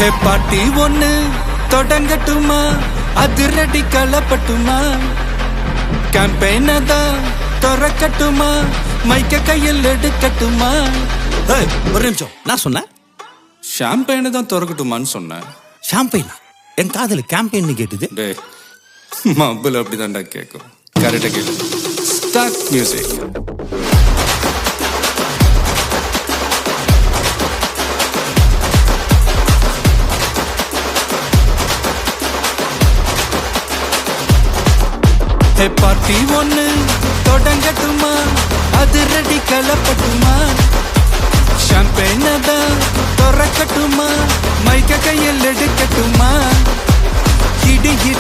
ஹே பாட்டி ஒண்ணு தொடங்கட்டுமா, அதிரடி கலப்பட்டுமா, கேம்பெயின தான் திறக்கட்டுமா, மைக்க கையில் எடுக்கட்டுமா. ஒரு நிமிஷம், நான் சொன்னேன் ஷாம்பெயினை தான் திறக்கட்டுமான்னு சொன்னேன். ஷாம்பெயின் என் காதல கேம்பெயின் கேட்டுது. டே மப்பிள் அப்படிதான்டா கேட்கும். கரெக்டா கேளு. Start music. ஹே பார்ட்டி ஒண்ணு தொடங்கட்டுமா, அதிரடி கலப்பட்டுமா, ஷாம்பெயின தான் திறக்கட்டுமா, மைக்க கையில் எடுக்கட்டுமா. இடி